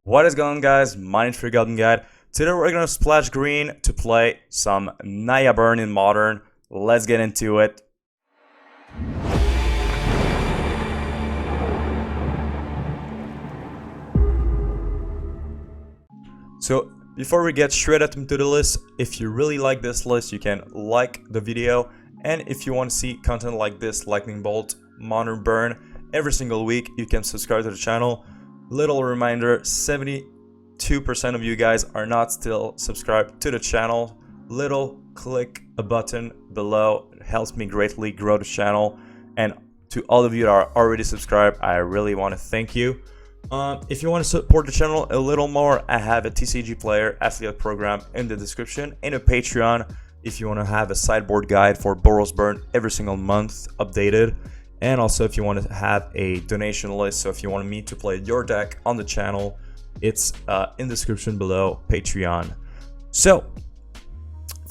What is going on, guys? My name is ggforgoblinguide. Today we're gonna splash green to play some Naya burn in Modern. Let's get into it. So before we get straight into the list, if you really like this list, you can like the video, and if you want to see content like this, lightning bolt, modern burn every single week, you can subscribe to the channel. Little reminder, 72% of you guys are not still subscribed to the channel. Little click a button below, it helps me greatly grow the channel. And to all of you that are already subscribed, I really want to thank you. If you want to support the channel a little more, I have a TCG player affiliate program in the description and a Patreon if you want to have a sideboard guide for Boros burn every single month updated. And also if you want to have a donation list, so if you want me to play your deck on the channel, it's in the description below, Patreon. So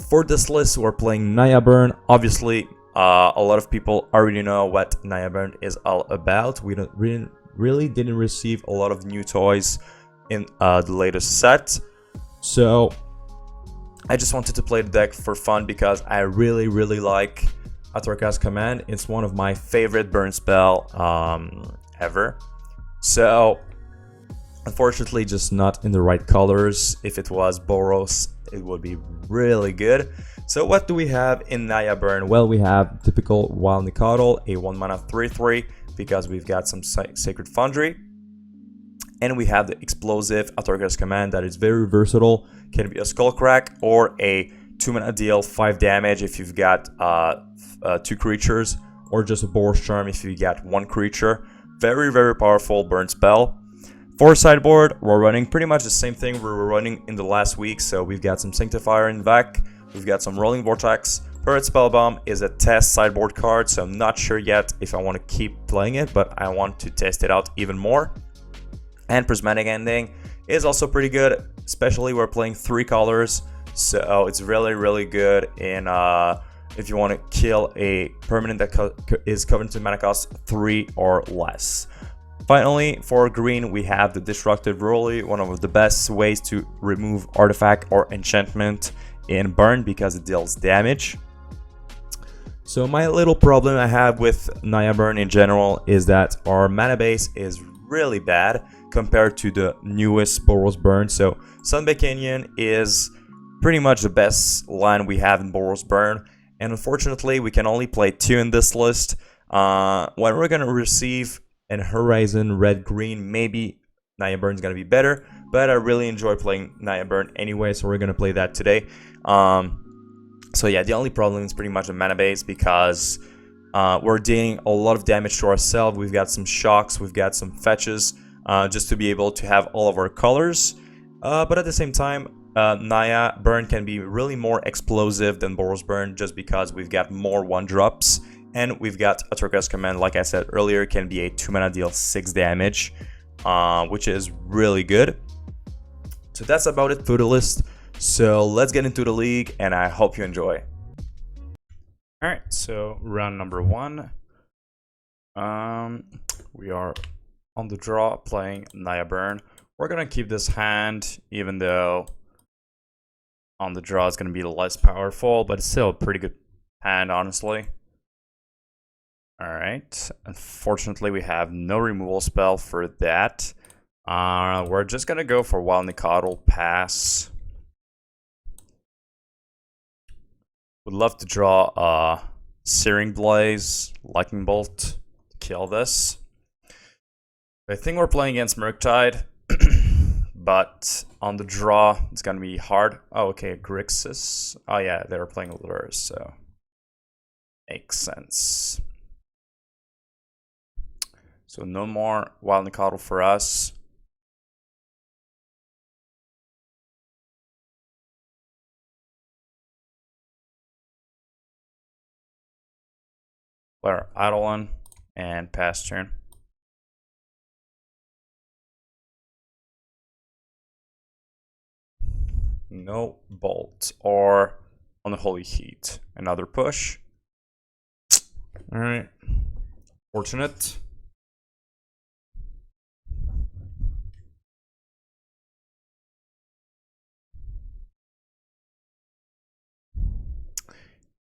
for this list, we're playing Naya burn. Obviously, a lot of people already know what Naya burn is all about. We really didn't receive a lot of new toys in the latest set, so I just wanted to play the deck for fun because I really like Atarka's command. It's one of my favorite burn spell ever. So unfortunately, just not in the right colors. If it was Boros, it would be really good. So what do we have in Naya burn? Well, we have typical Wild Nacatl, a 1-mana 3/3, because we've got some Sacred Foundry. And we have the explosive Atarka's command that is very versatile. Can be a Skullcrack or a 2-mana deal 5 damage if you've got 2 creatures, or just a Boros Charm if you got 1 creature. Very powerful burn spell. For sideboard, we're running pretty much the same thing we were running in the last week. So we've got some Sanctifier en-vec, we've got some Roiling Vortex. Pyrite Spellbomb is a test sideboard card, so I'm not sure yet if I want to keep playing it, but I want to test it out even more. And Prismatic Ending is also pretty good, especially we're playing 3 colors, so it's really good in if you want to kill a permanent that is covenanted mana cost 3 or less. Finally, for green, we have the Destructive Revelry, one of the best ways to remove artifact or enchantment in burn because it deals damage. So my little problem I have with Naya burn in general is that our mana base is really bad compared to the newest Boros burn. So Sunbaked Canyon is pretty much the best line we have in Boros burn, and unfortunately we can only play 2 in this list. When we're gonna receive an Horizon red-green, maybe Naya burn is gonna be better, but I really enjoy playing Naya burn anyway, so we're gonna play that today. So yeah, the only problem is pretty much the mana base because we're dealing a lot of damage to ourselves. We've got some shocks, we've got some fetches, just to be able to have all of our colors. But at the same time, Naya burn can be really more explosive than Boros burn just because we've got more 1-drops. And we've got Atarka's command, like I said earlier, can be a 2-mana deal 6 damage, which is really good. So that's about it for the list. So let's get into the league, and I hope you enjoy. Alright, so round number 1. We are on the draw playing Naya burn. We're gonna keep this hand, even though on the draw it's gonna be less powerful, but it's still a pretty good hand, honestly. Alright, unfortunately we have no removal spell for that. We're just gonna go for Wild Nacatl, pass. Would love to draw a Searing Blaze, Lightning Bolt to kill this. I think we're playing against Murktide, but on the draw it's gonna be hard. Oh, okay, Grixis. Oh yeah, they were playing Lurrus, so makes sense. So no more Wild Nacatl for us. Play Eidolon and pass turn. No bolt or on the Holy Heat. Another push. Alright. Fortunate.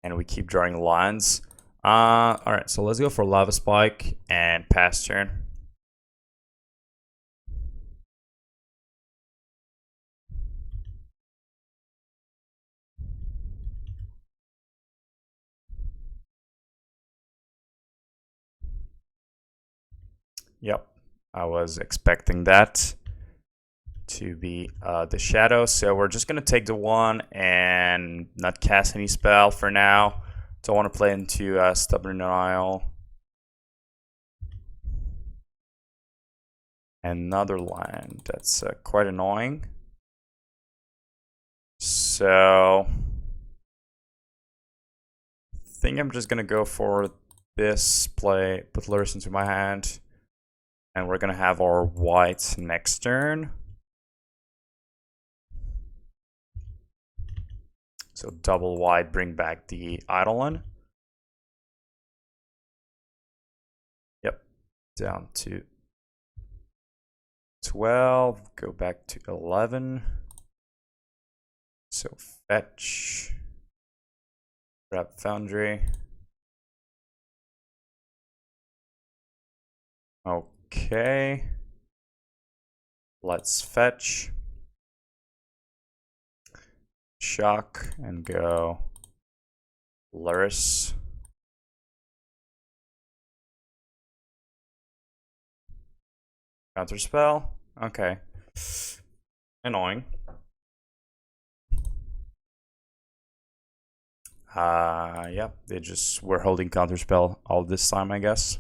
and we keep drawing lines. Alright, so let's go for Lava Spike and pass turn. Yep, I was expecting that to be the shadow. So we're just gonna take the 1 and not cast any spell for now. Don't want to play into Stubborn Denial. Another land that's quite annoying. So I think I'm just gonna go for this play, put Lurrus into my hand, and we're gonna have our white next turn. So double white, bring back the Eidolon. Yep, down to 12, go back to 11. So fetch, grab Foundry. Okay, let's fetch, shock, and go Lurrus. Counterspell. Okay. Annoying. Yeah, they just were holding counterspell all this time, I guess.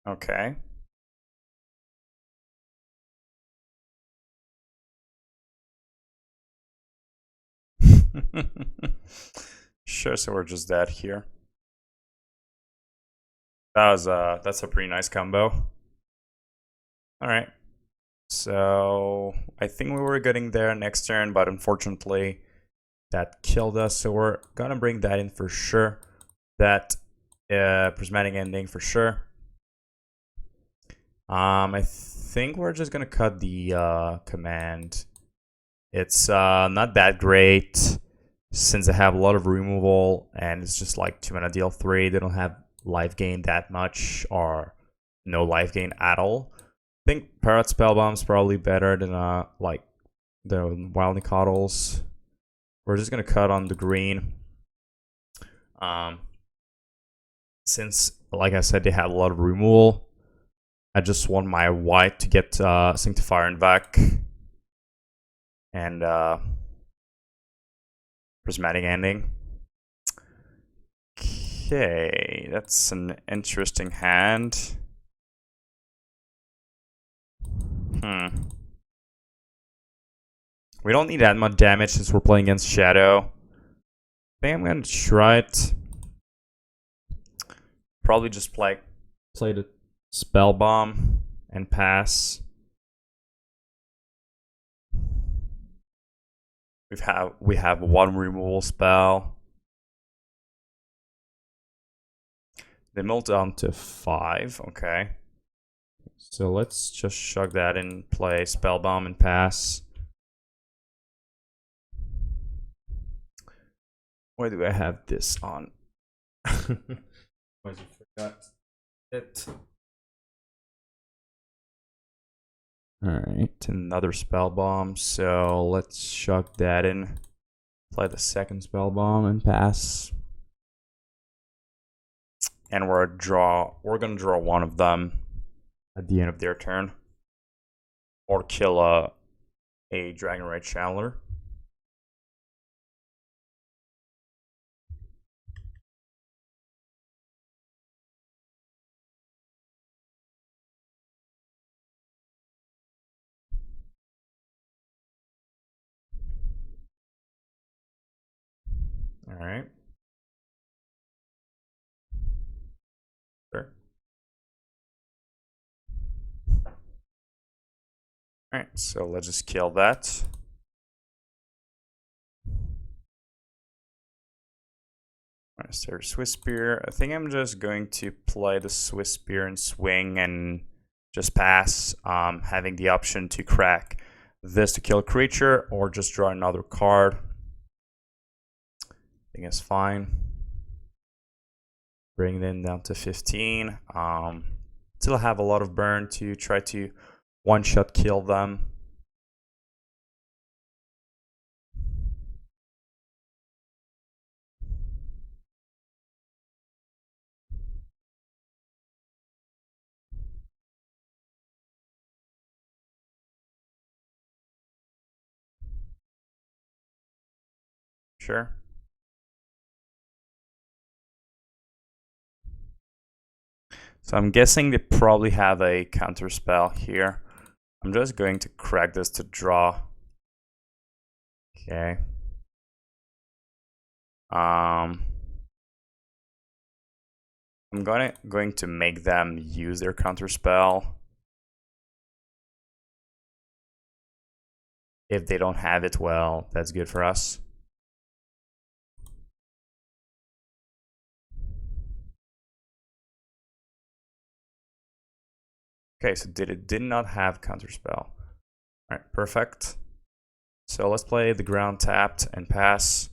Okay. Sure, so we're just dead here. That's a pretty nice combo. Alright. So I think we were getting there next turn, but unfortunately that killed us. So we're gonna bring that in for sure. That prismatic ending for sure. I think we're just gonna cut the command. It's not that great since I have a lot of removal and it's just like 2 mana deal 3. They don't have life gain that much or no life gain at all. I think Pyrite Spellbomb is probably better than like the Wild Nacatls. We're just gonna cut on the green. Since, like I said, they have a lot of removal, I just want my white to get Sanctifier en-vec and Prismatic Ending. Okay, that's an interesting hand. We don't need that much damage since we're playing against Shadow. I think I'm gonna try it. Probably just play the Spellbomb and pass. We have 1 removal spell. They melt down to 5. Okay. So let's just shove that in, play Spellbomb and pass. Why do I have this on? Why did I forgot it? Alright, another Spellbomb. So let's shove that in. Play the second Spellbomb and pass. And we're gonna draw one of them at the end of their turn. Or kill a Dragonrite Channeler. Alright. Sure. Alright, so let's just kill that. Monastery Swiftspear. I think I'm just going to play the Swiftspear and swing and just pass, having the option to crack this to kill a creature or just draw another card. I think it's fine. Bring them down to 15. Still have a lot of burn to try to one-shot kill them. Sure. So I'm guessing they probably have a counter spell here. I'm just going to crack this to draw. Okay. I'm going to make them use their counter spell. If they don't have it, well, that's good for us. Okay, so it did not have counterspell. Alright, perfect. So let's play the ground tapped and pass.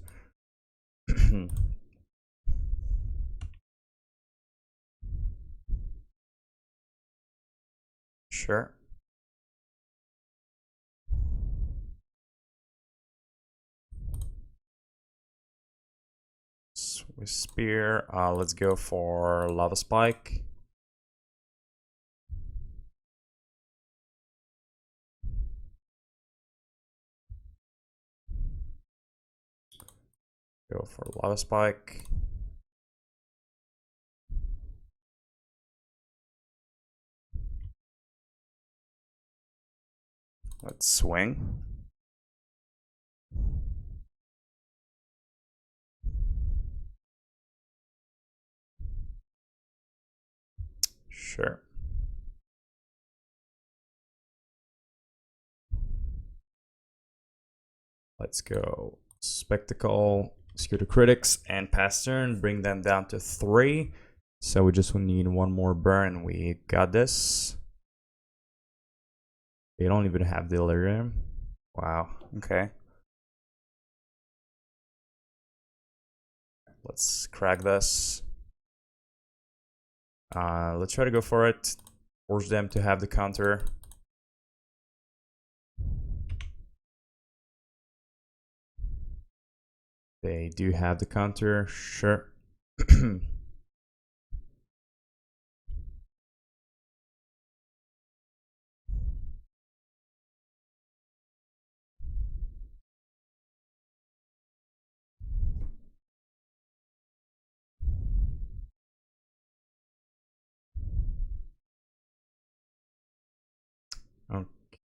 Sure. Swiftspear. Let's go for Lava Spike. Go for Lava Spike. Let's swing. Sure. Let's go Spectacle, Skewer the Critics, and pass turn. Bring them down to 3. So we just need one more burn. We got this. They don't even have Delirium. Wow. Okay. Let's crack this. Let's try to go for it. Force them to have the counter. They do have the counter. Sure.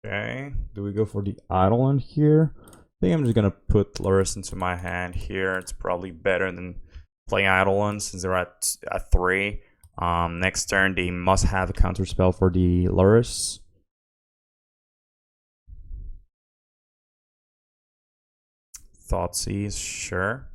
Okay. Do we go for the Eidolon here? I think I'm just gonna put Lurrus into my hand here. It's probably better than playing Eidolon since they're at 3. Next turn they must have a counter spell for the Lurrus. Thoughtseize, sure.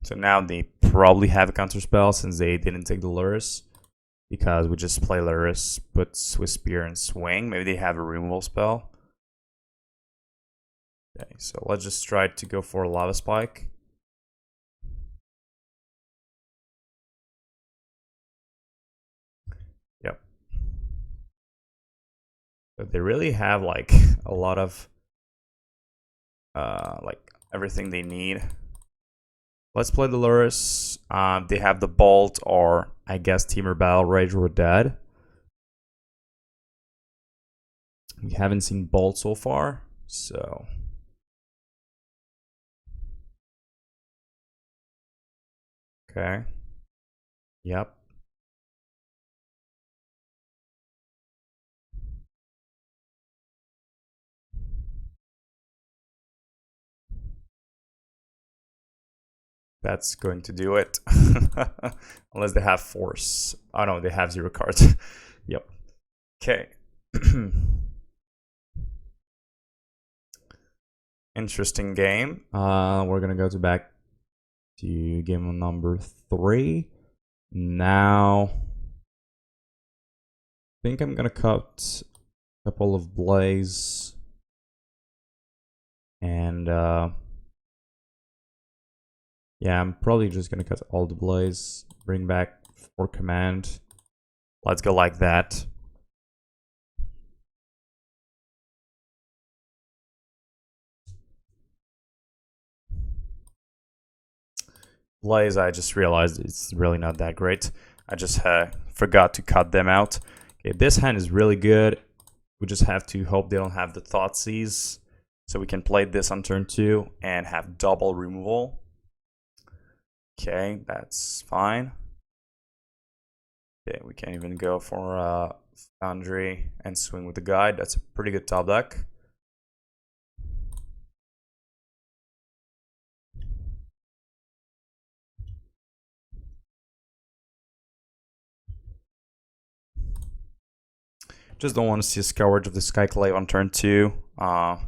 So now they probably have a counter spell since they didn't take the Lurrus. Because we just play Lurrus, put Swiftspear and swing. Maybe they have a removal spell. Okay, so let's just try to go for Lava Spike. Yep. But they really have like a lot of like everything they need. Let's play the Lurrus. They have the Bolt, or I guess Teamer Battle Rage or Dead. We haven't seen Bolt so far, so. Okay. Yep. That's going to do it. Unless they have force. Oh no, they have 0 cards. Yep. Okay. Interesting game. We're gonna go back to game number 3. Now, I think I'm gonna cut a couple of Blaze. And yeah, I'm probably just gonna cut all the Blaze, bring back 4 command. Let's go like that. Blaze, I just realized it's really not that great. I just forgot to cut them out. Okay, this hand is really good. We just have to hope they don't have the Thoughtseize, so we can play this on turn 2 and have double removal. Okay, that's fine. Okay, we can even go for Foundry and swing with the guide. That's a pretty good top deck. Just don't want to see a Scourge of the Skyclave on turn 2. That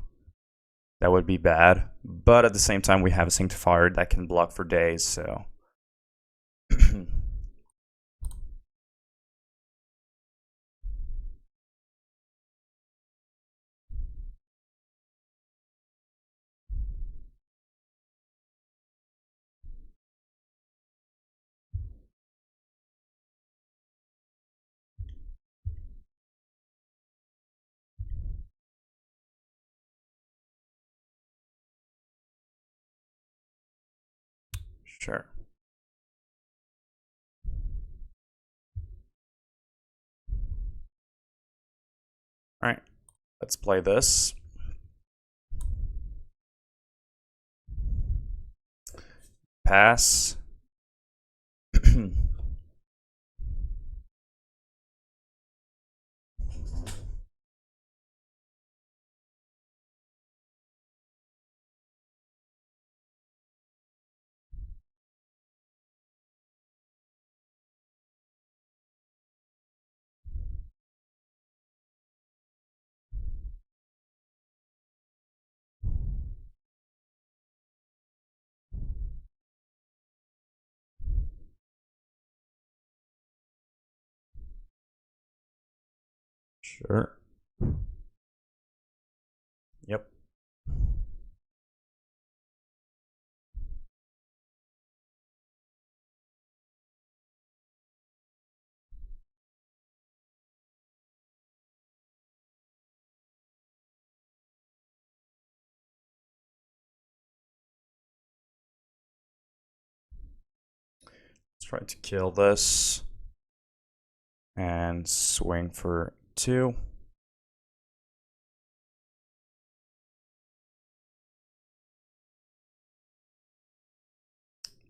would be bad. But at the same time, we have a Sanctifier that can block for days, so... Sure. Alright, let's play this. Pass. Sure. Yep. Let's try to kill this. And swing for 2.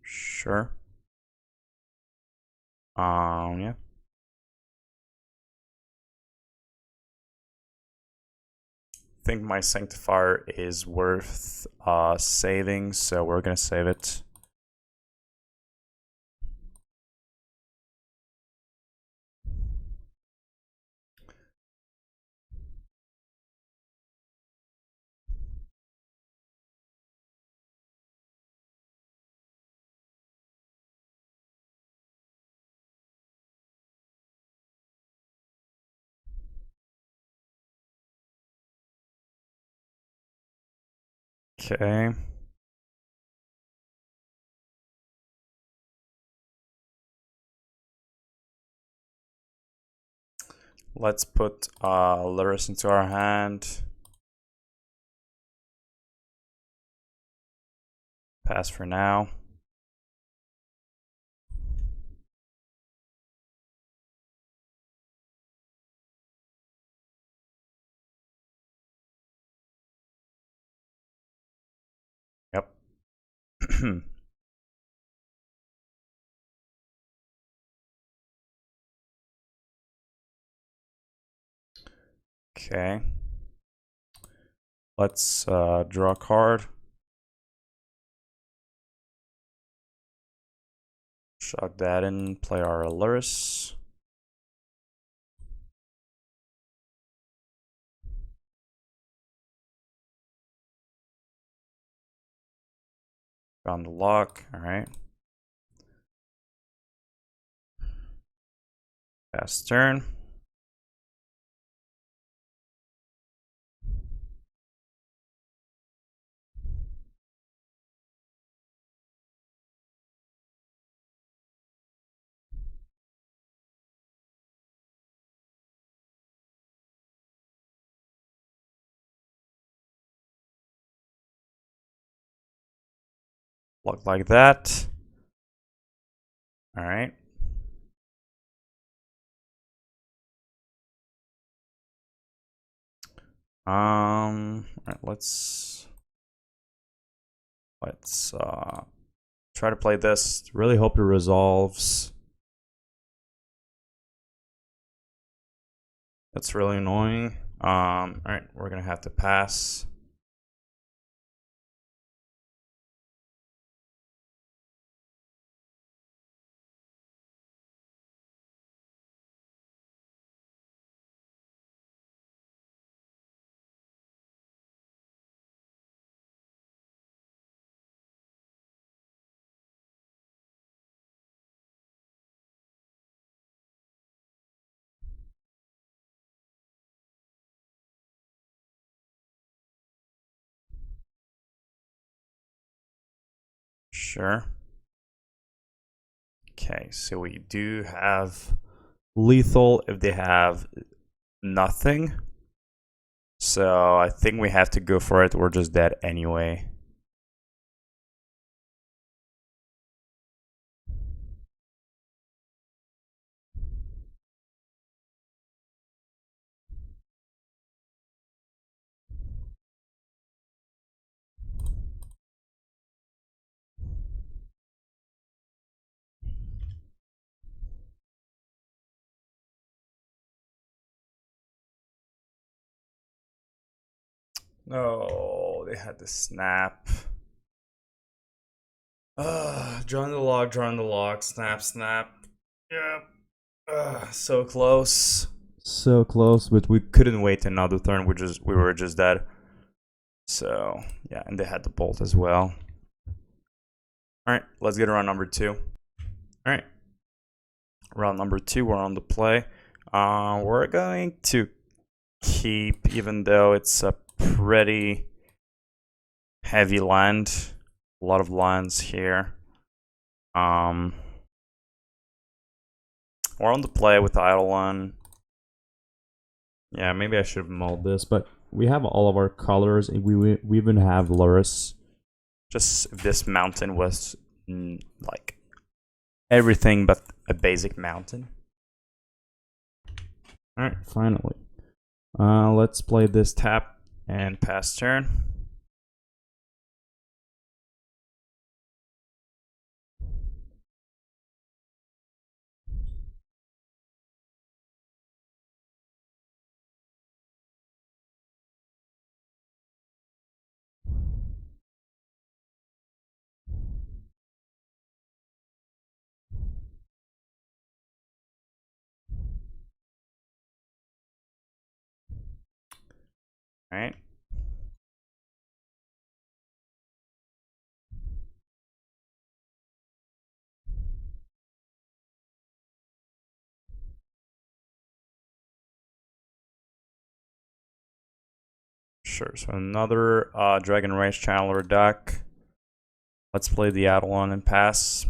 Sure. Yeah. I think my Sanctifier is worth saving, so we're gonna save it. Okay. Let's put Lurrus into our hand. Pass for now. Yep. Okay. Let's draw a card. Shock that in, play our Lurrus. Found the lock, alright. Pass turn. Look like that. Alright. Alright, let's try to play this. Really hope it resolves. That's really annoying. Alright, we're gonna have to pass. Sure. Okay, so we do have lethal if they have nothing. So I think we have to go for it. We're just dead anyway. No, they had the snap. Drawing the log, snap, snap. Yep. So close. So close, but we couldn't wait another turn. We were just dead. So yeah, and they had the bolt as well. Alright, let's get around number 2. Alright. Round number 2, we're on the play. We're going to keep, even though it's a pretty heavy land. A lot of lands here. We're on the play with Eidolon. Yeah, maybe I should have mulled this, but we have all of our colors. We even have Lurrus. Just if this mountain was like everything but a basic mountain. Alright, finally. Let's play this tap and pass turn. Alright. Sure, so another Dragon Rage Channeler deck. Let's play the Eidolon and pass.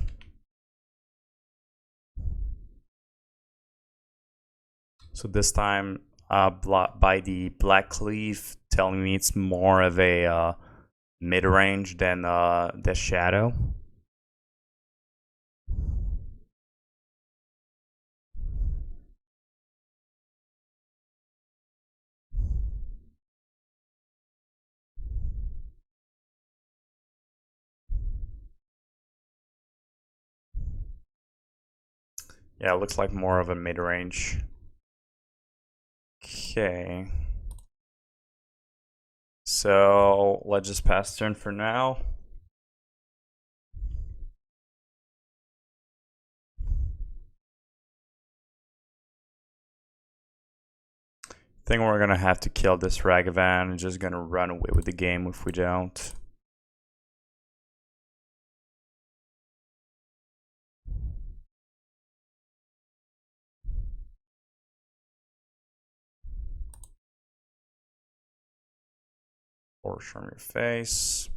So this time, by the Black Cleave, telling me it's more of a mid-range than the Shadow. Yeah, it looks like more of a mid-range. Okay. So let's just pass turn for now. think we're gonna have to kill this Ragavan and just gonna run away with the game if we don't. Or show your face.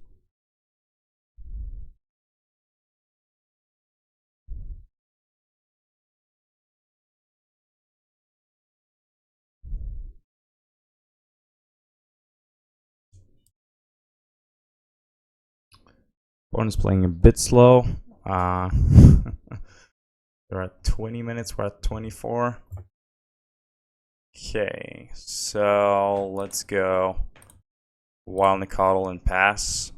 Opponent's playing a bit slow. They're at 20 minutes, we're at 24. Okay, so let's go Wild Nacatl and pass.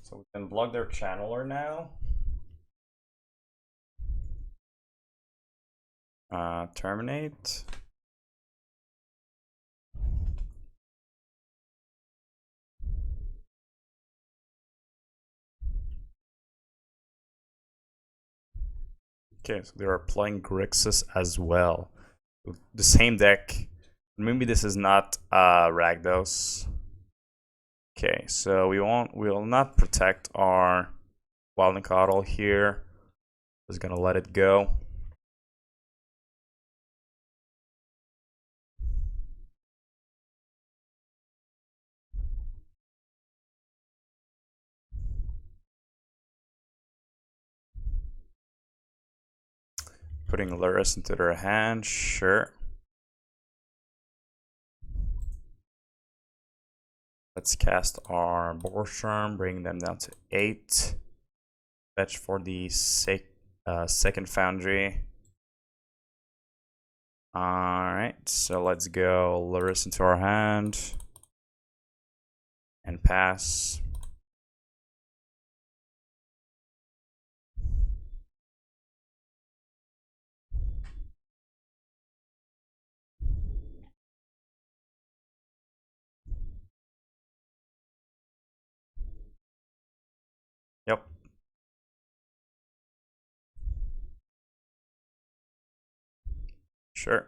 So we can block their channeler now. Terminate. Okay, so they are playing Grixis as well. The same deck. Maybe this is not Rakdos. Okay, so we will not protect our Wild Nacatl here. Just gonna let it go. Putting Lurrus into their hand, sure. Let's cast our Boros Charm, bring them down to 8. Fetch for the Sacred Foundry. Alright, so let's go Lurrus into our hand. And pass. Yep. Sure.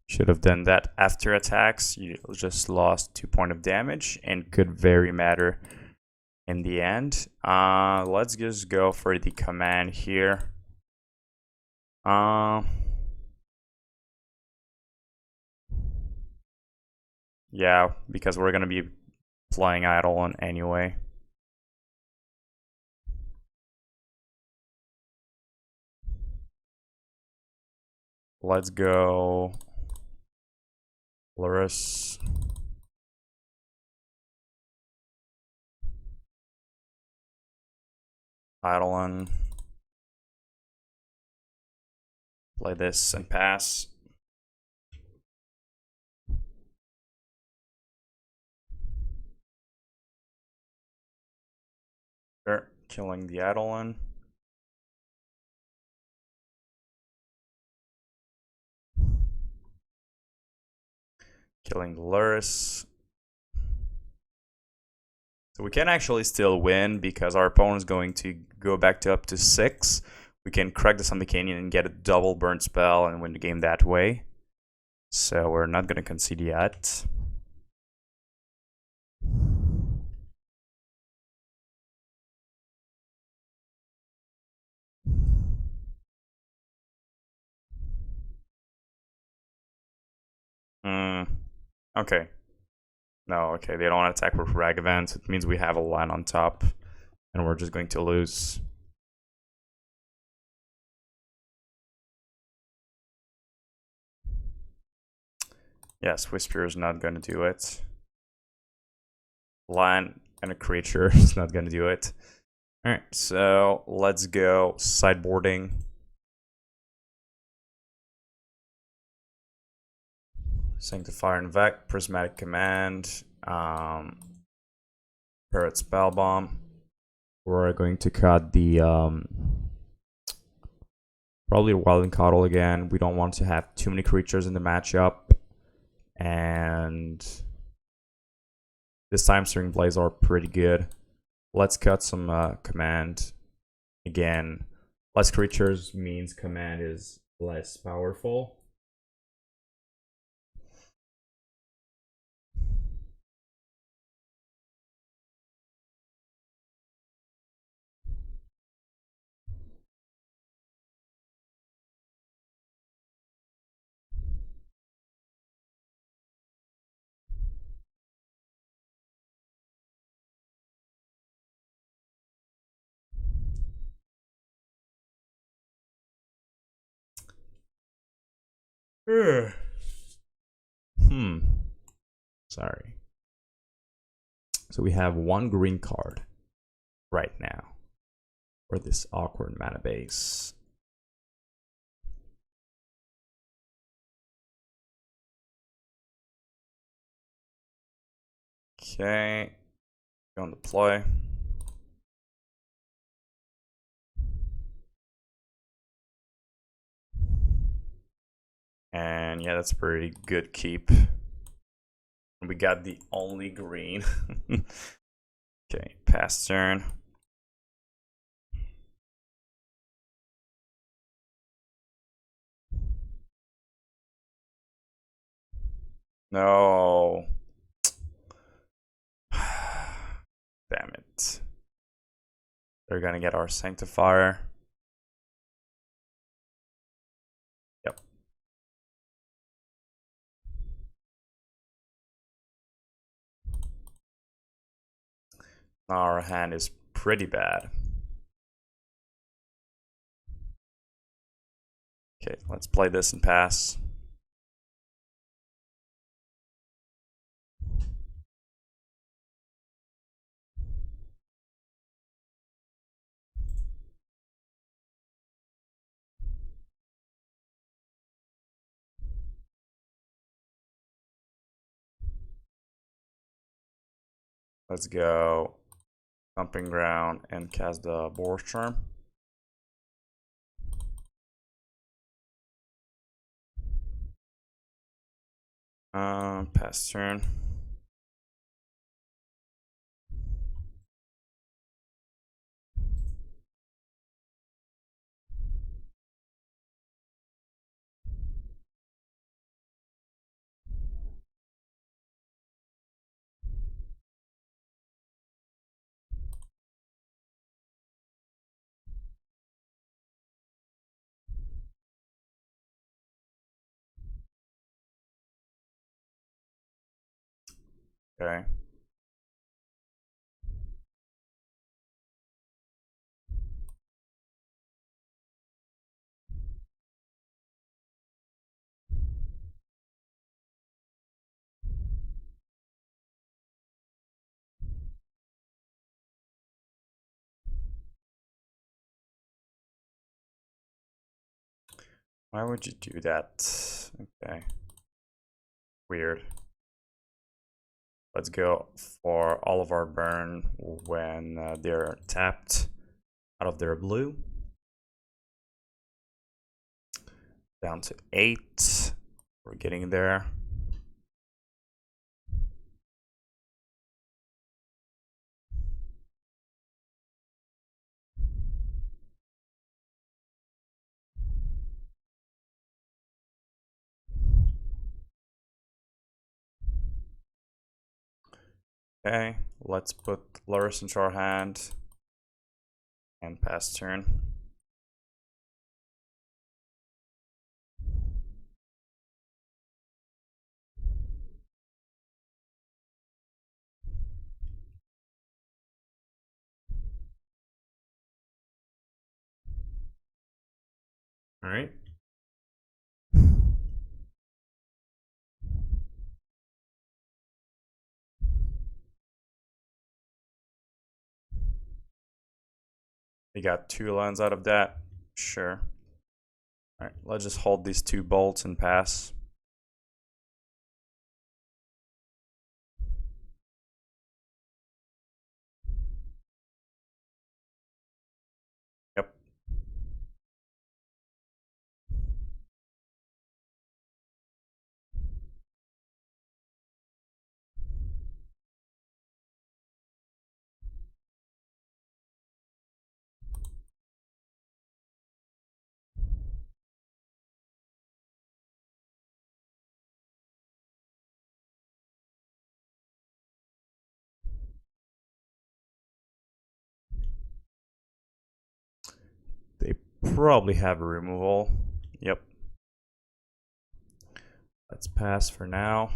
Should have done that after attacks. You just lost 2 points of damage and could very matter in the end. Let's just go for the command here. Yeah, because we're gonna be playing Eidolon anyway. Let's go Lurrus. Eidolon. Play this and pass. Sure, killing the Eidolon. Killing the Lurrus. So we can actually still win because our opponent is going to go back to up to 6. We can crack the Sunbaked Canyon and get a double burn spell and win the game that way. So we're not going to concede yet. Okay. No, okay, they don't want to attack with Ragavans. It means we have a line on top. And we're just going to lose. Yes, Swiftspear is not going to do it. Land and a creature is not going to do it. Alright, so let's go sideboarding. Sanctifier en-vec, Prismatic Command, Pyrite Spellbomb. We're going to cut the probably Wild Nacatl again. We don't want to have too many creatures in the matchup. And This time Searing Blaze are pretty good. Let's cut some command. Again, less creatures means command is less powerful. Sorry. So we have one green card right now for this awkward mana base. Okay, going to play. And yeah, that's a pretty good keep. We got the only green. Okay, pass turn. No. Damn it. They're gonna get our Sanctifier. Yep. Our hand is pretty bad. Okay, let's play this and pass. Let's go Stomping Ground and cast the Boros Charm. Pass turn. Okay. Why would you do that? Okay. Weird. Let's go for all of our burn when they're tapped out of their blue. Down to 8. We're getting there. Okay, let's put Lurrus into our hand and pass turn. All right. We got 2 lands out of that. Sure. All right, let's just hold these 2 bolts and pass. Yep. Probably have a removal. Yep. Let's pass for now.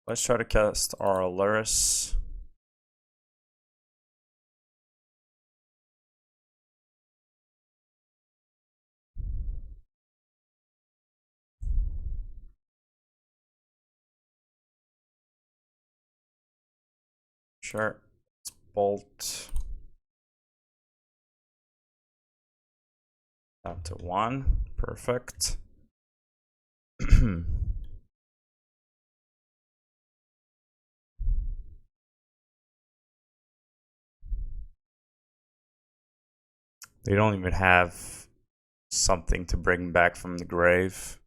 Let's try to cast our Lurrus. Sure. Let's bolt down to 1. Perfect. They don't even have something to bring back from the grave.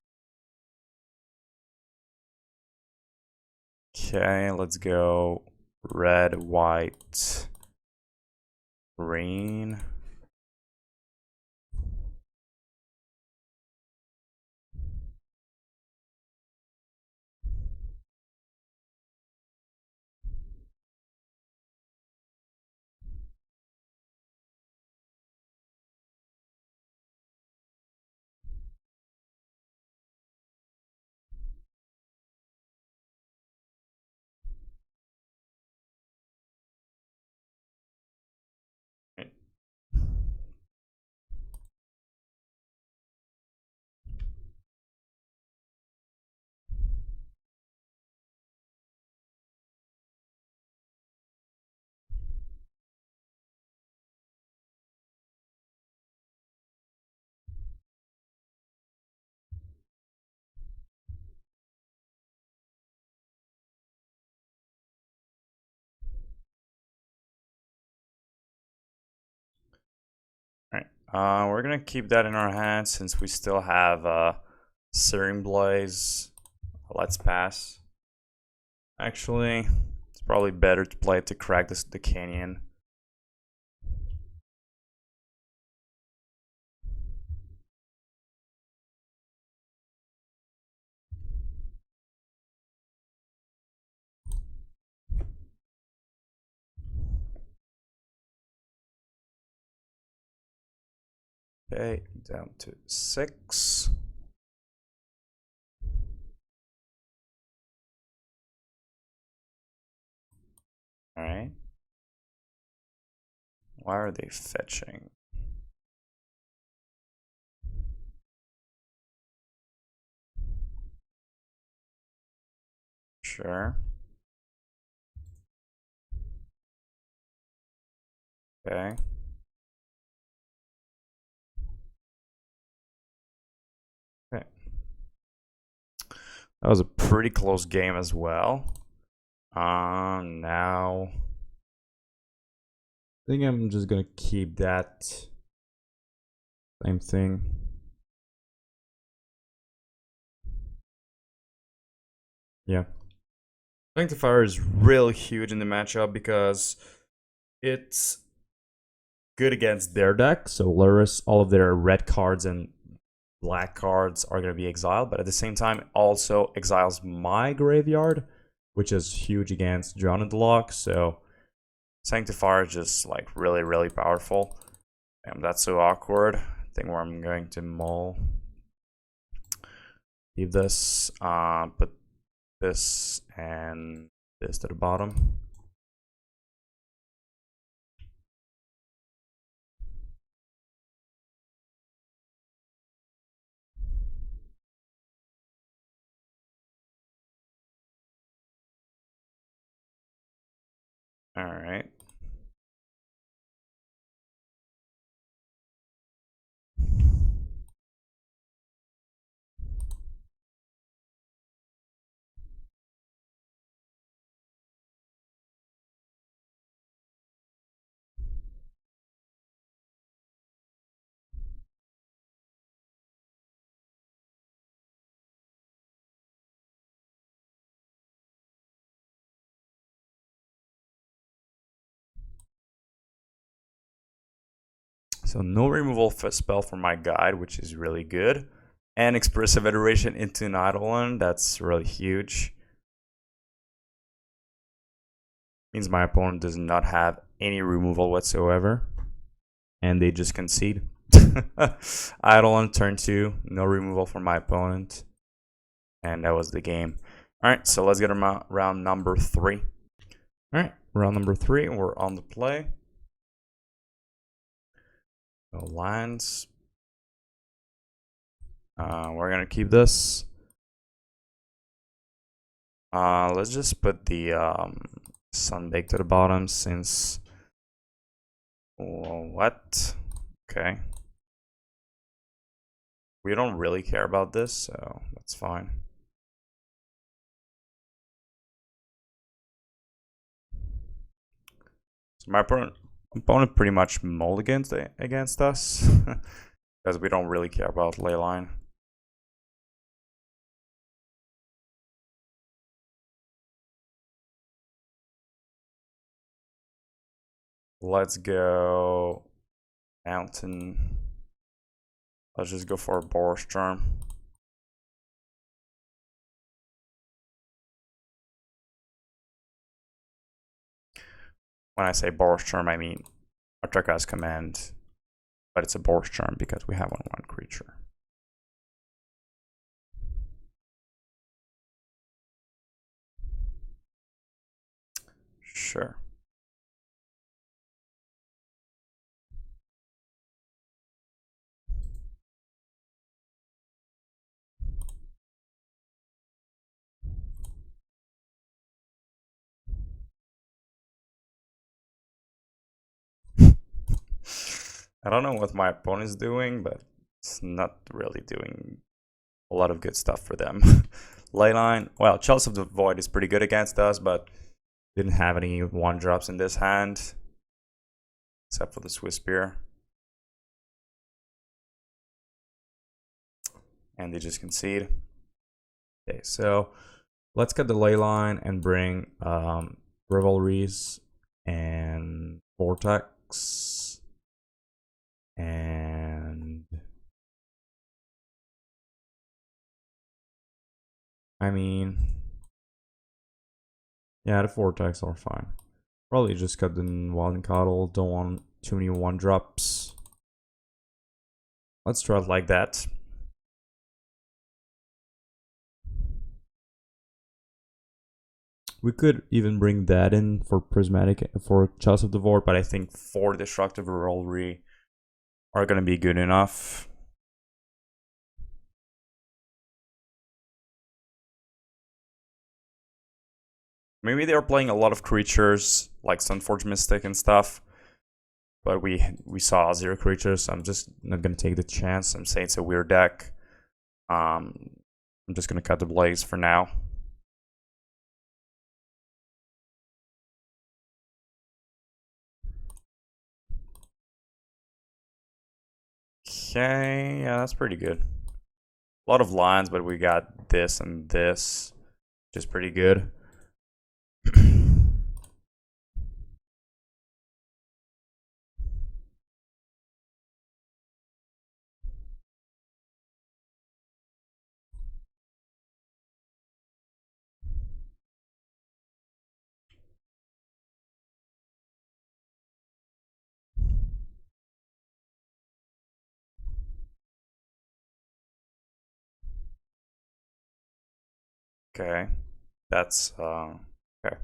Okay, let's go red, white, green. We're gonna keep that in our hands since we still have Searing Blaze. Let's pass. Actually, it's probably better to play it to crack the canyon. Okay, down to 6. Alright. Why are they fetching? Sure. Okay. Okay. That was a pretty close game as well. Now I think I'm just gonna keep that same thing. Yeah. Sanctifier is really huge in the matchup because it's good against their deck. So Lurrus, all of their red cards and black cards are going to be exiled, but at the same time, also exiles my graveyard, which is huge against Drown in the Lock. So Sanctifier is just like really, really powerful. And that's so awkward. I think where I'm going to mull. Leave this, put this and this to the bottom. All right. So no removal spell for my guide, which is really good. And Expressive Adoration into an Eidolon, that's really huge. Means my opponent does not have any removal whatsoever. And they just concede. Eidolon turn 2, no removal for my opponent. And that was the game. Alright, so let's get round number 3. Alright, round number 3, we're on the play. No lands. We're gonna keep this. Let's just put the Sunbaked to the bottom since... what? Okay. We don't really care about this, so that's fine. So my opponent pretty much mulligans against us because we don't really care about leyline. Let's go mountain. Let's just go for a Boros Charm. When I say Boros Charm, I mean Atarka has command, but it's a Boros Charm because we have one creature. Sure. I don't know what my opponent's doing, but it's not really doing a lot of good stuff for them. Leyline, well, Chalice of the Void is pretty good against us, but didn't have any 1-drops in this hand, except for the Swiftspear. And they just concede. Okay, so let's get the Leyline and bring Revelries and Vortex. And I mean, yeah, the Vortex are fine. Probably just cut the Wild Nacatl, don't want too many 1-drops. Let's try it like that. We could even bring that in for Prismatic, for Chalice of the Void, but I think 4 Destructive Revelry are gonna be good enough. Maybe they're playing a lot of creatures like Sunforged Mystic and stuff, but we saw 0 creatures, so I'm just not gonna take the chance. I'm saying it's a weird deck. I'm just gonna cut the Blaze for now. Okay, yeah, that's pretty good. A lot of lines, but we got this and this, which is pretty good. Okay, that's okay.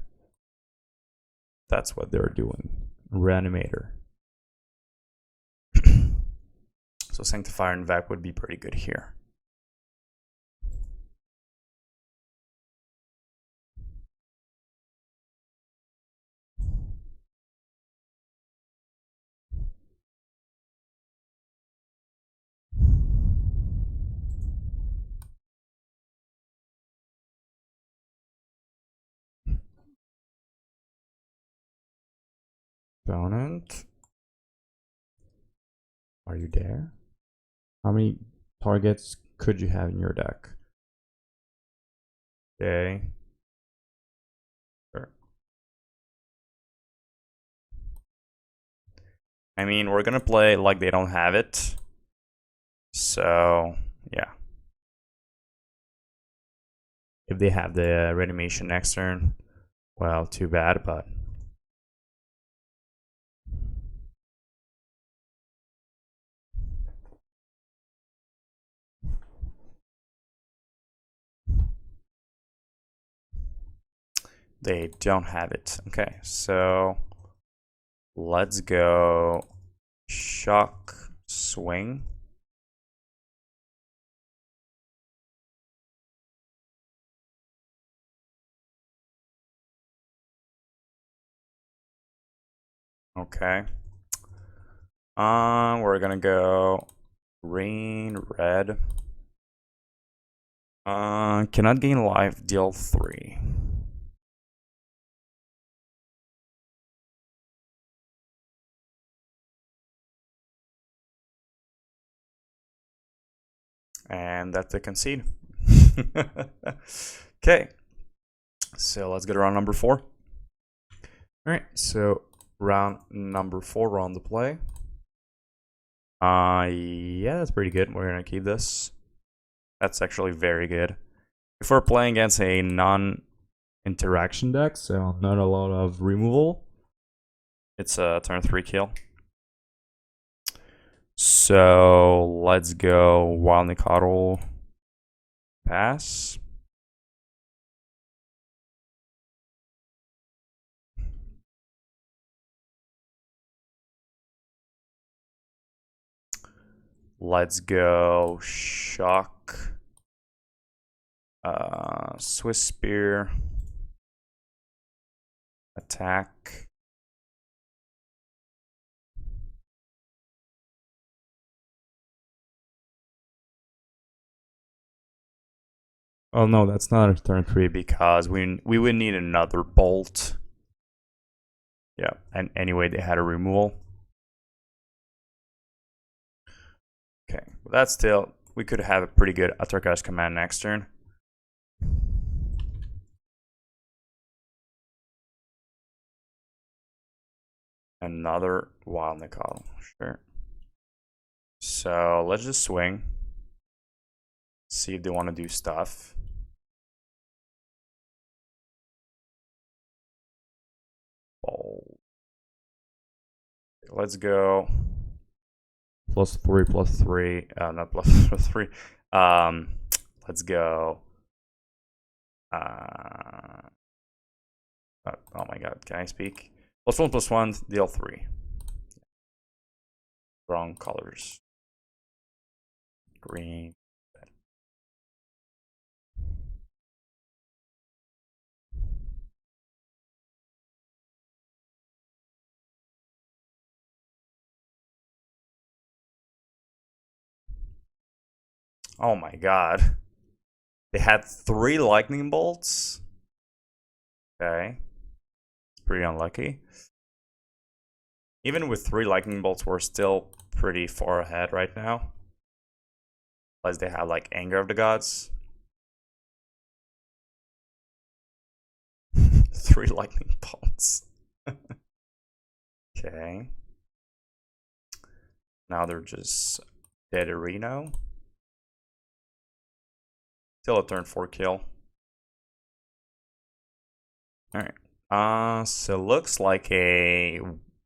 That's what they're doing. Reanimator. So Sanctifier and en-vec would be pretty good here. Opponent, are you there? How many targets could you have in your deck? Okay. Sure. I mean, we're gonna play like they don't have it. So, yeah. If they have the reanimation next turn, well, too bad, but... They don't have it. Okay, so... Let's go... Shock, swing. Okay. We're gonna go green, red. Cannot gain life, deal 3. And that's the concede. Okay. So let's get around number 4. Alright, so round number 4, we're on the play. Yeah, that's pretty good. We're gonna keep this. That's actually very good. If we're playing against a non-interaction deck, so not a lot of removal, it's a turn 3 kill. So let's go Wild Nacatl, pass. Let's go Shock, Swiftspear, attack. Oh no, that's not a turn 3 because we would need another bolt. Yeah, and anyway, they had a removal. Okay, but that's still, we could have a pretty good Atarka's command next turn. Another Wild Nacatl, sure. So let's just swing. See if they want to do stuff. Bold. Let's go. +3, +3. Not +3. Let's go. Oh my god, can I speak? +1, +1, deal 3. Wrong colors. Green. Oh my god. They had 3 lightning bolts. Okay. Pretty unlucky. Even with 3 lightning bolts, we're still pretty far ahead right now. Plus they have like Anger of the Gods. 3 lightning bolts. Okay. Now they're just dead Reno. Still a turn 4 kill. Alright. So looks like a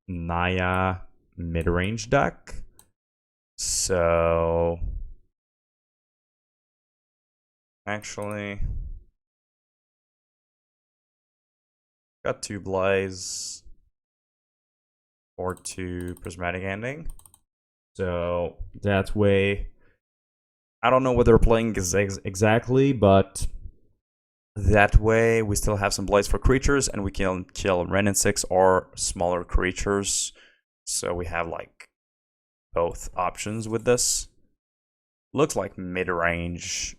Naya mid-range deck. So actually got 2 Blaze or 2 Prismatic Ending. So that way, I don't know what they're playing exactly, but that way we still have some Blaze for creatures and we can kill Ren and 6 or smaller creatures. So we have like both options with this. Looks like mid-range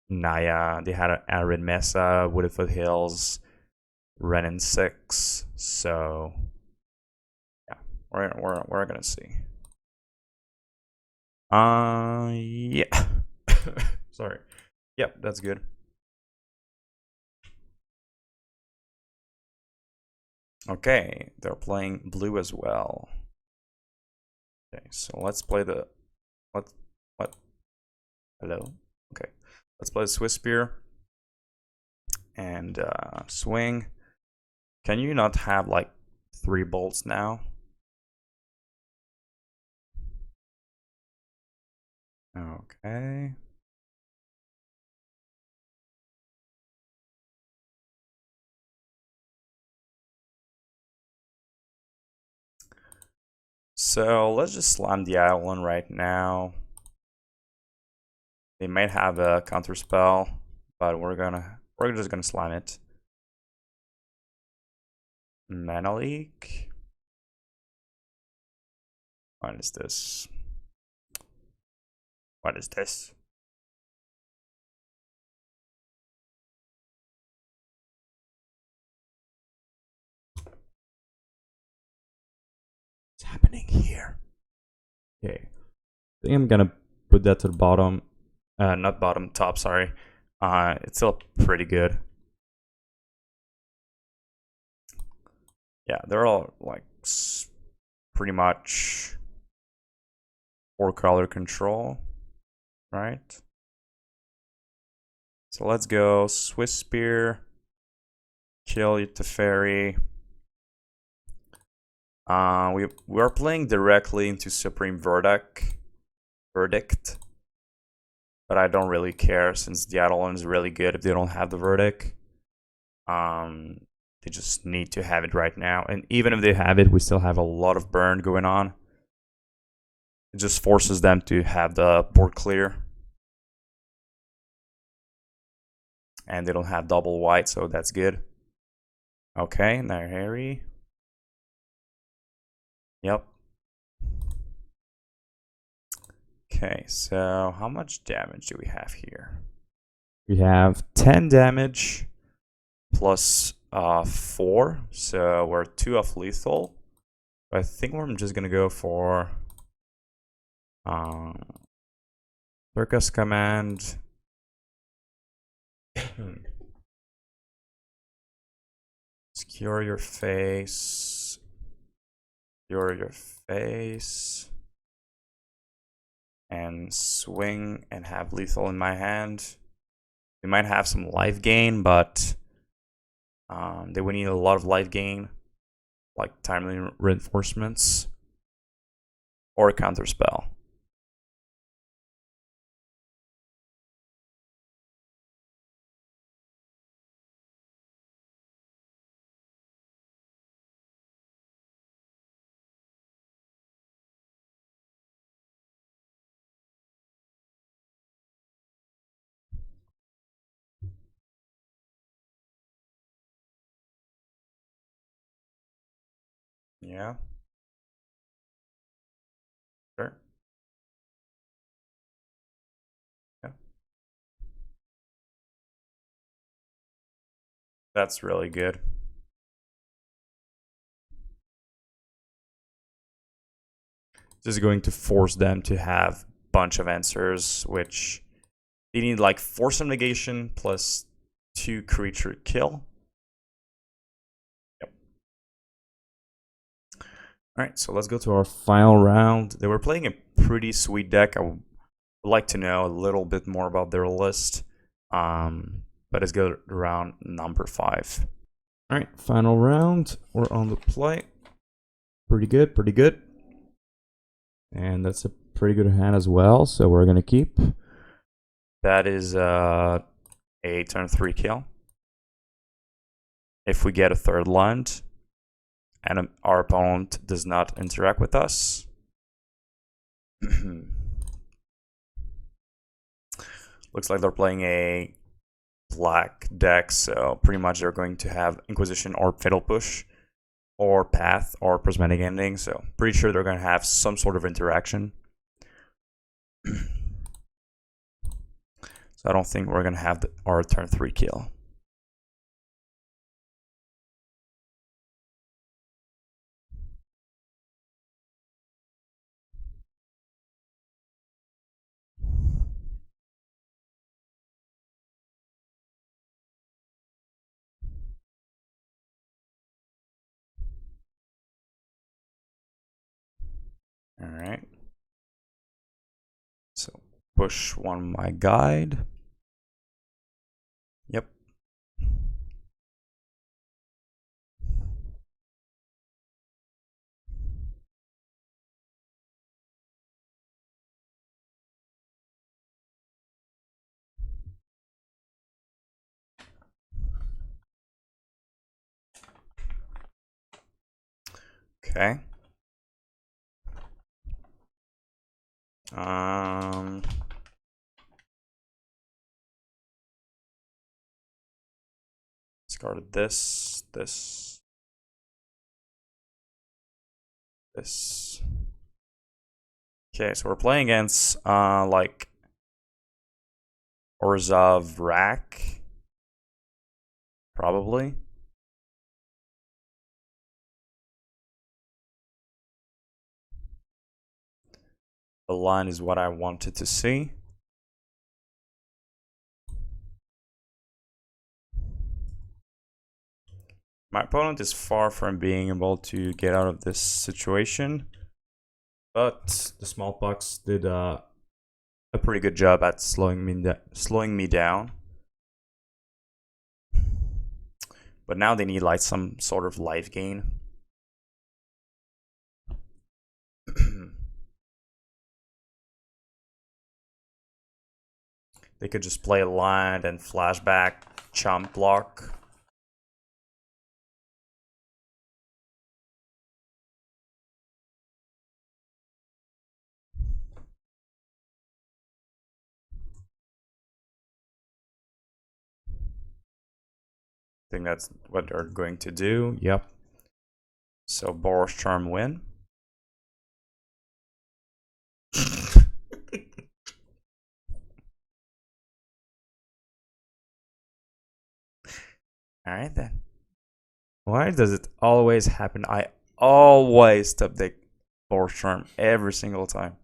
Naya. They had an Arid Mesa, Wooded Foothills, Ren and 6. So yeah, we're gonna see. Yeah. Sorry. Yep, that's good. Okay, they're playing blue as well. Okay, so let's play the what? Hello. Okay, let's play the Swiftspear and swing. Can you not have like 3 bolts now? Okay. So let's just slam the Eidolon right now. They might have a counter spell, but we're just gonna slam it. Mana leak. What is this? What is this? What's happening here? Okay. I think I'm gonna put that to the bottom. Not bottom, top, sorry. It's still pretty good. Yeah, they're all like pretty much 4-color control, right? So let's go Swiftspear, kill Teferi. We are playing directly into Supreme Verdict, but I don't really care since the Eidolon is really good if they don't have the Verdict. They just need to have it right now, and even if they have it, we still have a lot of burn going on. It just forces them to have the board clear. And they don't have double white, so that's good. Okay, now Harry. Yep. Okay, so how much damage do we have here? We have 10 damage plus 4, so we're 2 off lethal. I think we're just gonna go for Atarka's command. Skewer your face. Skewer your face. And swing and have lethal in my hand. We might have some life gain, but they would need a lot of life gain, like timely reinforcements or a counter spell. Yeah. Sure. Yeah. That's really good. This is going to force them to have a bunch of answers, which they need like force of negation plus 2 creature kill. Yep. Alright, so let's go to our final round. They were playing a pretty sweet deck. I would like to know a little bit more about their list. But let's go to round number 5. Alright, final round. We're on the play. Pretty good, pretty good. And that's a pretty good hand as well, so we're gonna keep. That is a turn 3 kill. If we get a 3rd land and our opponent does not interact with us. Looks like they're playing a black deck, so pretty much they're going to have Inquisition or Fatal Push or Path or Prismatic Ending, so pretty sure they're going to have some sort of interaction. So I don't think we're going to have our turn 3 kill. Alright. So push one my guide. Yep. Okay. Discarded this. Okay, so we're playing against like Orzhov Rack, probably. The line is what I wanted to see. My opponent is far from being able to get out of this situation, but the Smallpox did a pretty good job at slowing me down. But now they need like some sort of life gain. They could just play a land and flashback chump block. I think that's what they're going to do. Yep. So Boros Charm win. Alright then. Why does it always happen? I always top deck Boros Charm every single time.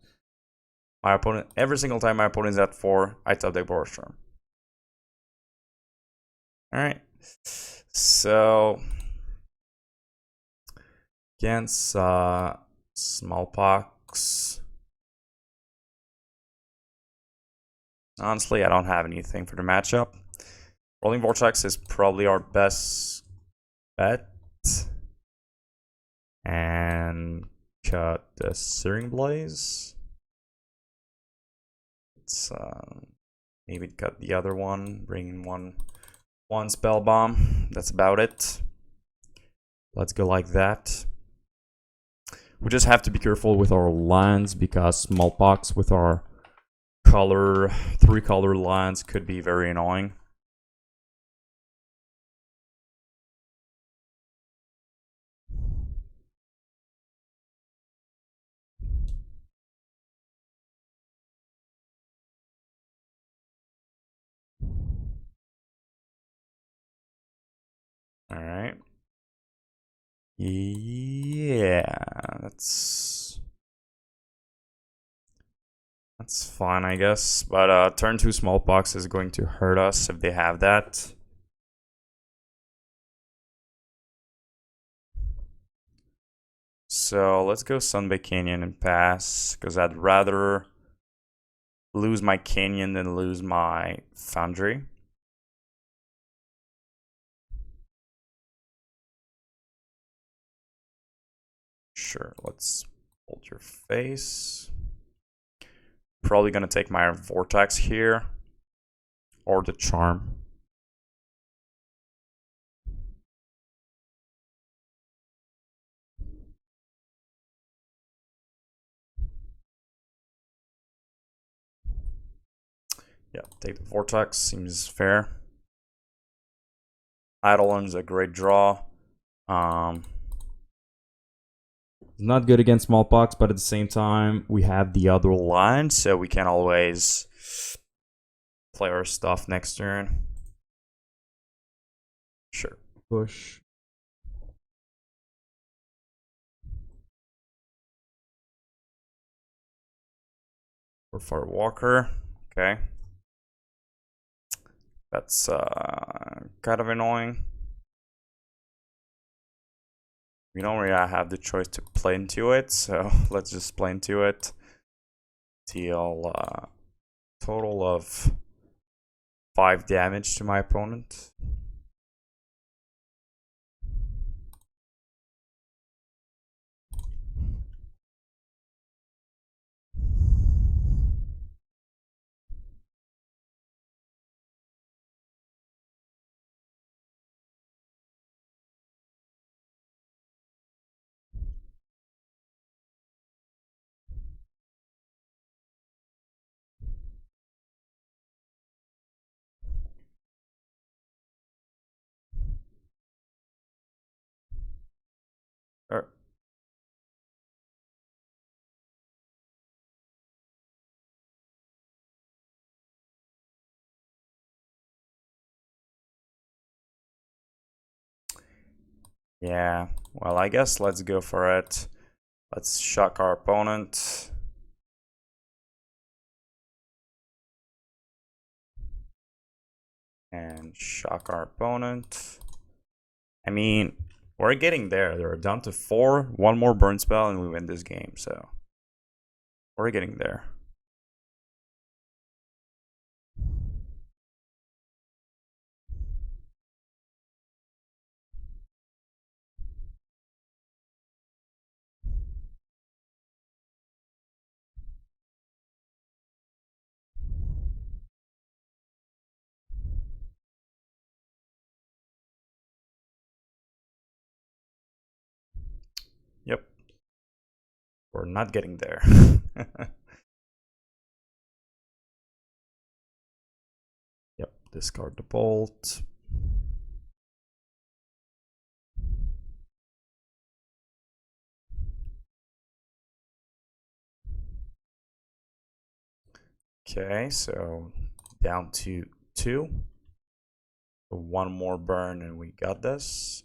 Every single time my opponent's at 4, I top deck Boros Charm. Alright. So against Smallpox. Honestly, I don't have anything for the matchup. Roiling Vortex is probably our best bet. And cut the Searing Blaze. Let's maybe cut the other one, bring in one Spellbomb. That's about it. Let's go like that. We just have to be careful with our lines because Smallpox with our 3-color lines could be very annoying. Alright. Yeah, that's fine, I guess. But turn 2 Smallpox is going to hurt us if they have that. So let's go Sunbaked Canyon and pass, because I'd rather lose my Canyon than lose my Foundry. Sure, let's hold your face. Probably gonna take my Vortex here, or the Charm. Yeah, take the Vortex, seems fair. Eidolon's a great draw. Not good against Smallpox, but at the same time, we have the other line, so we can always play our stuff next turn. Sure. Push. For Firewalker. Okay. That's kind of annoying. We don't really have the choice to play into it, so let's just play into it. Deal total of 5 damage to my opponent. Yeah, well, I guess let's go for it. Let's shock our opponent. And shock our opponent. I mean, we're getting there. They're down to 4, 1 more burn spell, and we win this game, so we're getting there. Yep. We're not getting there. Yep, discard the bolt. Okay, so down to 2. 1 more burn and we got this.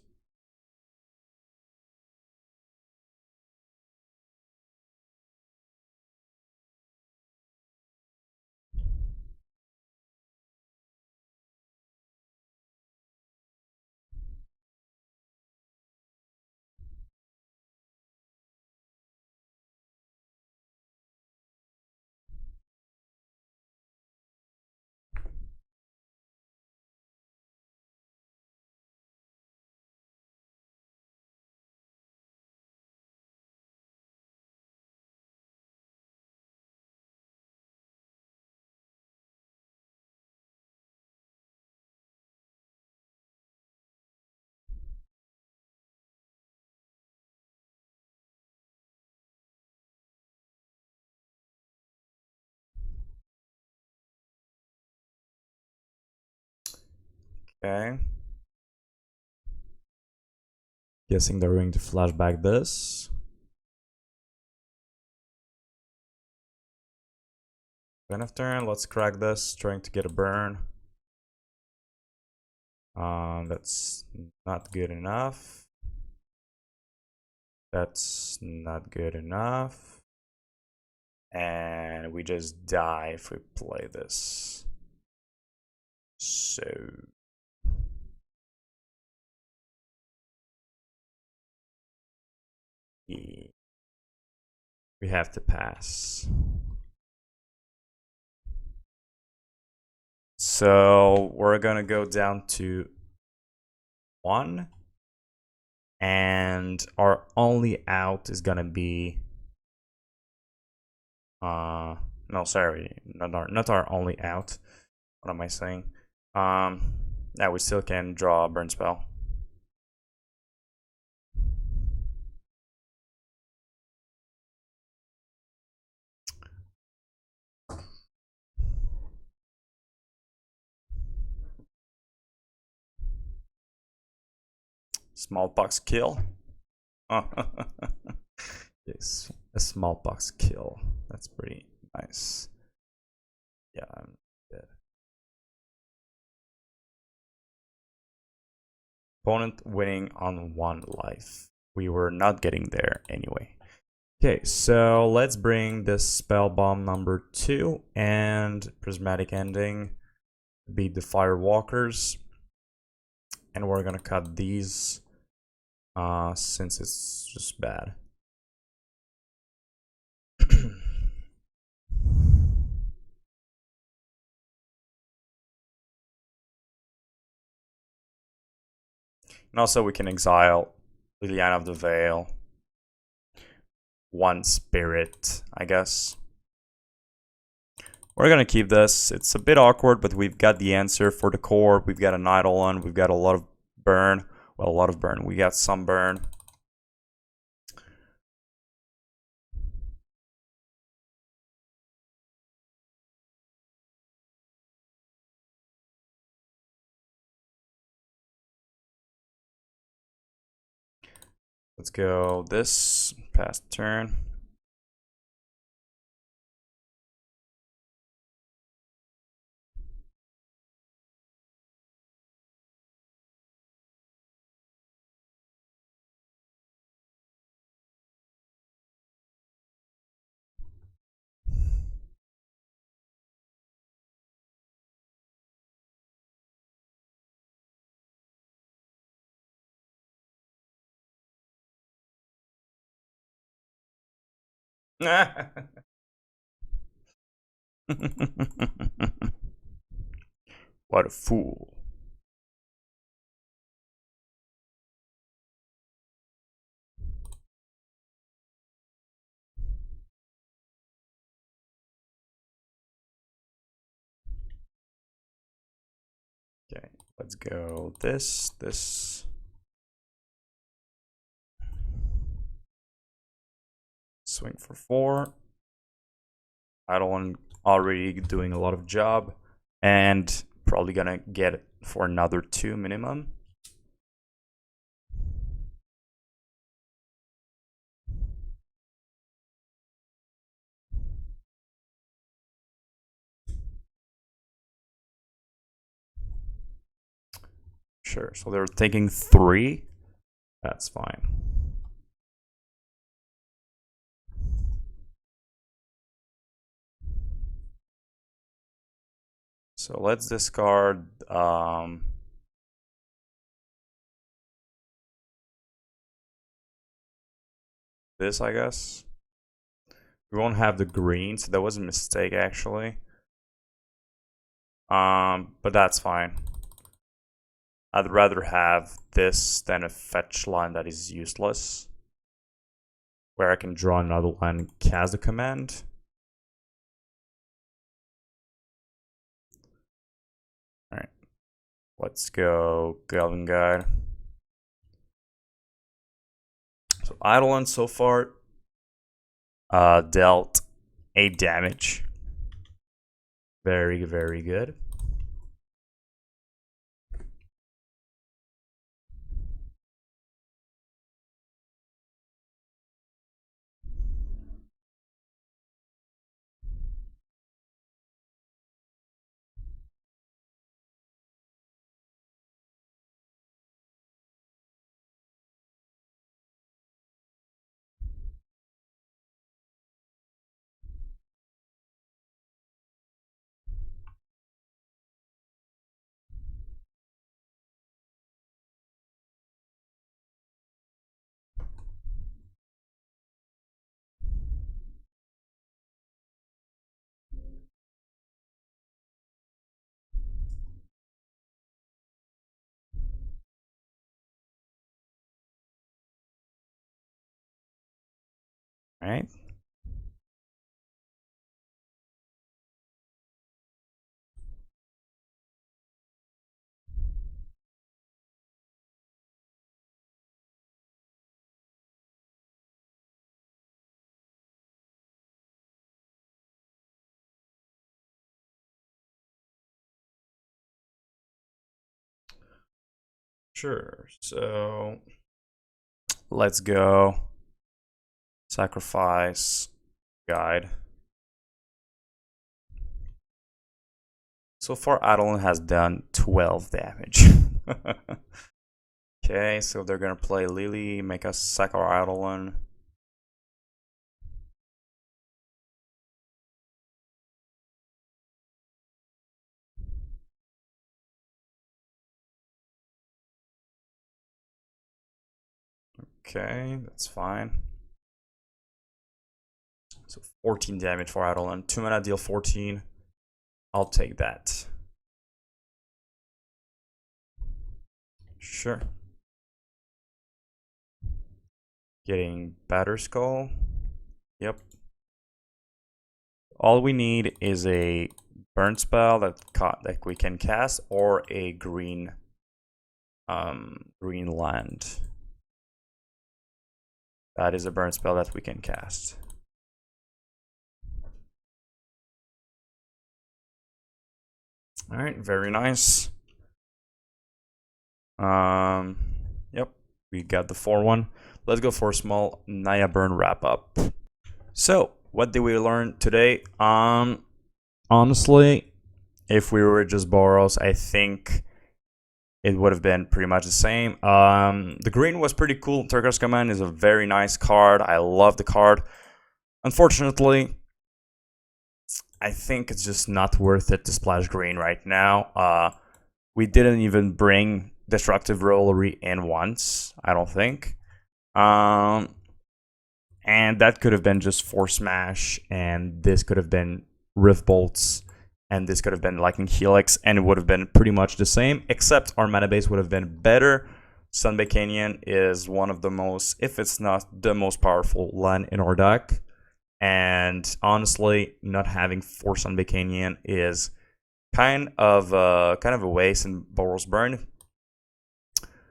Okay. Guessing they're going to flashback this. End of turn, let's crack this, trying to get a burn. That's not good enough. That's not good enough. And we just die if we play this. So we have to pass. So we're gonna go down to 1. And our only out is gonna be no, sorry, not our only out. What am I saying? Yeah, we still can draw a burn spell. Smallpox kill. Yes, a smallpox kill. That's pretty nice. Yeah, I'm dead. Opponent winning on 1 life. We were not getting there anyway. Okay, so let's bring this Spellbomb number 2 and Prismatic Ending. Beat the Firewalkers. And we're gonna cut these since it's just bad. And also we can exile Liliana of the Veil. One spirit, I guess. We're gonna keep this. It's a bit awkward, but we've got the answer for the core. We've got an Eidolon. We've got a lot of burn. Well, a lot of burn. We got some burn. Let's go this past turn. What a fool. Okay, let's go this. Swing for 4. Eidolon already doing a lot of job. And probably gonna get it for another 2 minimum. Sure, so they're taking 3. That's fine. So let's discard this, I guess. We won't have the green, so that was a mistake actually. But that's fine. I'd rather have this than a fetch line that is useless, where I can draw another one and cast a command. Alright, let's go Goblin Guide. So Eidolon so far dealt 8 damage. Very, very good. Alright. Sure, so let's go sacrifice guide. So far Eidolon has done 12 damage. Okay, so they're gonna play Lily, make us sack our Eidolon. Okay, that's fine. So 14 damage for Eidolon. 2 mana, deal 14. I'll take that. Sure. Getting Batter Skull. Yep. All we need is a burn spell that we can cast, or a green land. That is a burn spell that we can cast. All right, very nice. Yep, we got the 4-1. Let's go for a small Naya burn wrap up. So, what did we learn today? Honestly, if we were just Boros, I think it would have been pretty much the same. The green was pretty cool. Atarka's Command is a very nice card. I love the card. Unfortunately, I think it's just not worth it to splash green right now. We didn't even bring Destructive Revelry in once, I don't think. And that could have been just Force Smash, and this could have been Rift Bolts, and this could have been Lightning Helix, and it would have been pretty much the same, except our mana base would have been better. Sunbaked Canyon is one of the most, if it's not the most powerful land in our deck. And honestly, not having 4 Sunbaked Canyon is kind of a waste in Boros Burn.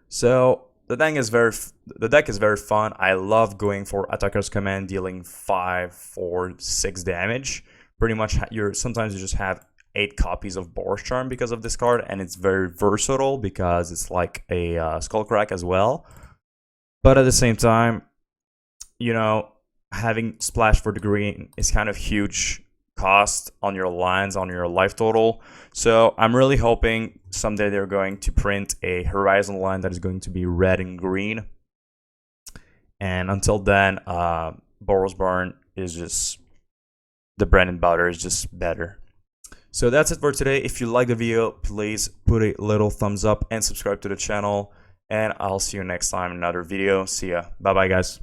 So the deck is very fun. I love going for Atarka's Command, dealing 5, 4, 6 damage. Pretty much, sometimes you just have 8 copies of Boros Charm because of this card, and it's very versatile because it's like a Skullcrack as well. But at the same time, you know, having splash for the green is kind of huge cost on your lands, on your life total. So I'm really hoping someday they're going to print a Horizon land that is going to be red and green. And until then, Boros Burn is just the bread and butter, is just better. So that's it for today. If you like the video, please put a little thumbs up and subscribe to the channel. And I'll see you next time in another video. See ya. Bye bye, guys.